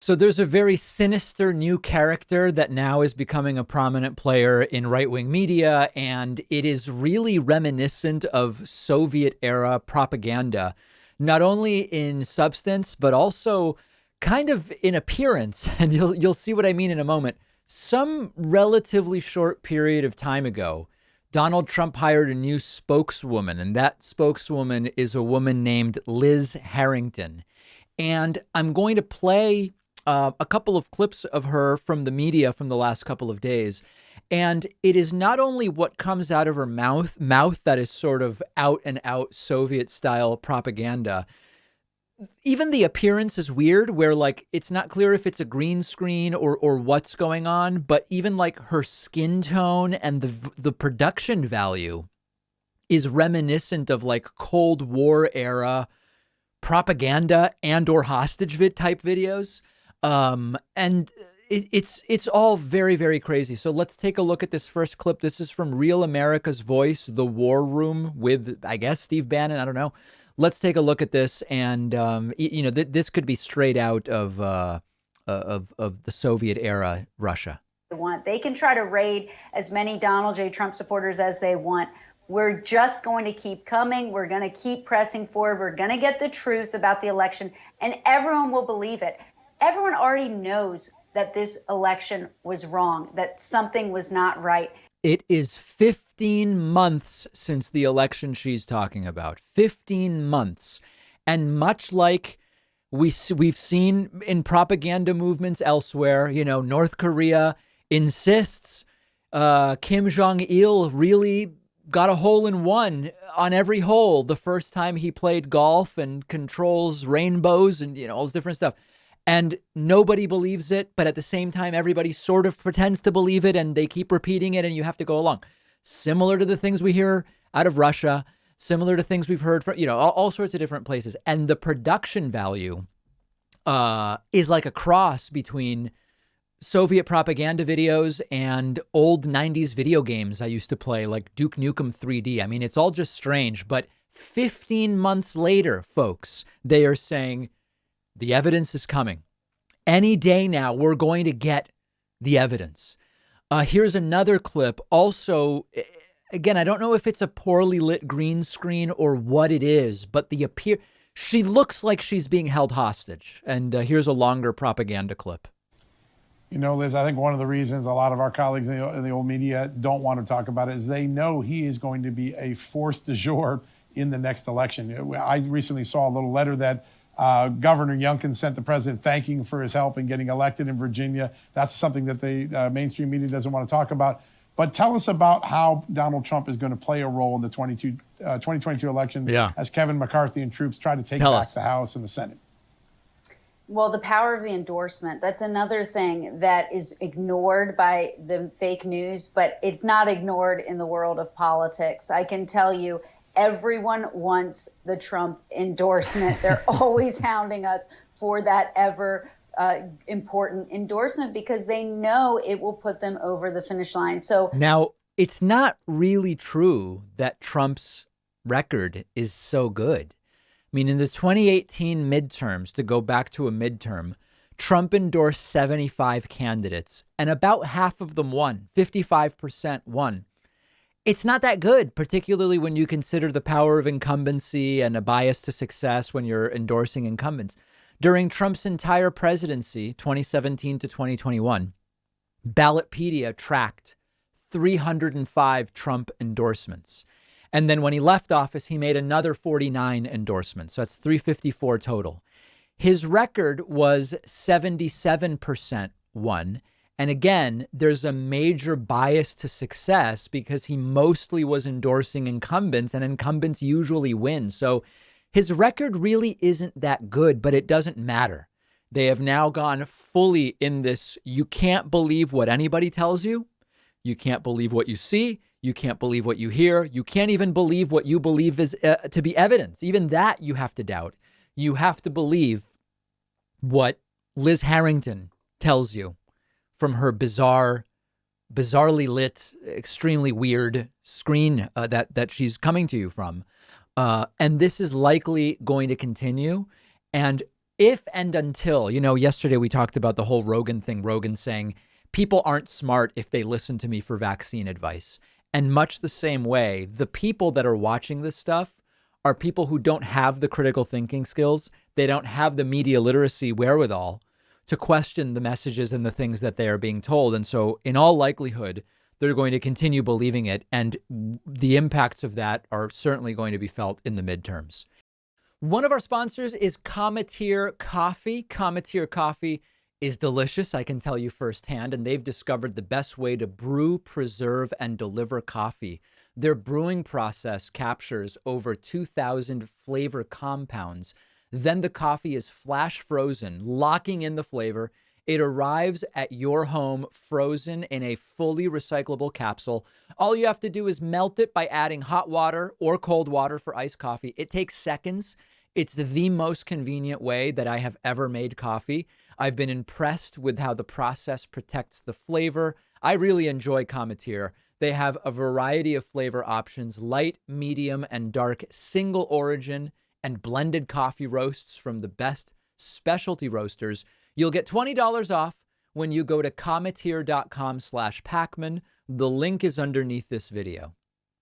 So there's a very sinister new character that now is becoming a prominent player in right-wing media, and it is really reminiscent of Soviet-era propaganda, not only in substance, but also kind of in appearance. And you'll see what I mean in a moment. Some relatively short period of time ago, Donald Trump hired a new spokeswoman, and that spokeswoman is a woman named Liz Harrington. And I'm going to play a couple of clips of her from the media from the last couple of days. And it is not only what comes out of her mouth that is sort of out and out Soviet style propaganda. Even the appearance is weird, where like it's not clear if it's a green screen or what's going on. But even like her skin tone and the production value is reminiscent of like Cold War era propaganda and or hostage type videos. And it's all very, very crazy. So let's take a look at this first clip. This is from Real America's Voice, The War Room with, I guess, Steve Bannon. I don't know. Let's take a look at this. And, this could be straight out of the Soviet era Russia. They can try to raid as many Donald J. Trump supporters as they want. We're just going to keep coming. We're going to keep pressing forward. We're going to get the truth about the election, and everyone will believe it. Everyone already knows that this election was wrong, that something was not right. It is 15 months since the election she's talking about. 15 months. And much like we've seen in propaganda movements elsewhere, North Korea insists Kim Jong-il really got a hole in one on every hole the first time he played golf and controls rainbows and, all this different stuff. And nobody believes it. But at the same time, everybody sort of pretends to believe it and they keep repeating it and you have to go along. Similar to the things we hear out of Russia, similar to things we've heard from, all sorts of different places. And the production value is like a cross between Soviet propaganda videos and old 90s video games I used to play, like Duke Nukem 3D. I mean, it's all just strange. But 15 months later, folks, they are saying the evidence is coming. Any day now, we're going to get the evidence. Here's another clip. Also, again, I don't know if it's a poorly lit green screen or what it is, but she looks like she's being held hostage. And here's a longer propaganda clip. Liz, I think one of the reasons a lot of our colleagues in the old media don't want to talk about it is they know he is going to be a force du jour in the next election. I recently saw a little letter that Governor Youngkin sent the president thanking for his help in getting elected in Virginia. That's something that the mainstream media doesn't want to talk about. But tell us about how Donald Trump is going to play a role in the 2022 election as Kevin McCarthy and troops try to take back the House and the Senate. Well, the power of the endorsement, that's another thing that is ignored by the fake news, but it's not ignored in the world of politics. I can tell you, everyone wants the Trump endorsement. They're always hounding us for that ever important endorsement because they know it will put them over the finish line. So now it's not really true that Trump's record is so good. I mean, in the 2018 midterms, to go back to a midterm, Trump endorsed 75 candidates and about half of them won. 55% won. It's not that good, particularly when you consider the power of incumbency and a bias to success when you're endorsing incumbents. During Trump's entire presidency, 2017 to 2021, Ballotpedia tracked 305 Trump endorsements. And then when he left office, he made another 49 endorsements. So that's 354 total. His record was 77% won. And again, there's a major bias to success because he mostly was endorsing incumbents and incumbents usually win. So his record really isn't that good, but it doesn't matter. They have now gone fully in this. You can't believe what anybody tells you. You can't believe what you see. You can't believe what you hear. You can't even believe what you believe is to be evidence. Even that you have to doubt. You have to believe what Liz Harrington tells you from her bizarrely lit, extremely weird screen that she's coming to you from. And this is likely going to continue. And if and until, yesterday we talked about the whole Rogan thing, Rogan saying people aren't smart if they listen to me for vaccine advice. And much the same way, the people that are watching this stuff are people who don't have the critical thinking skills. They don't have the media literacy wherewithal to question the messages and the things that they are being told. And so in all likelihood, they're going to continue believing it. And the impacts of that are certainly going to be felt in the midterms. One of our sponsors is Cometeer Coffee. Cometeer Coffee is delicious, I can tell you firsthand, and they've discovered the best way to brew, preserve, and deliver coffee. Their brewing process captures over 2,000 flavor compounds. Then the coffee is flash frozen, locking in the flavor. It arrives at your home frozen in a fully recyclable capsule. All you have to do is melt it by adding hot water or cold water for iced coffee. It takes seconds. It's the most convenient way that I have ever made coffee. I've been impressed with how the process protects the flavor. I really enjoy Cometeer. They have a variety of flavor options, light, medium, and dark, single origin, and blended coffee roasts from the best specialty roasters. You'll get $20 off when you go to cometeer.com/Pacman. The link is underneath this video.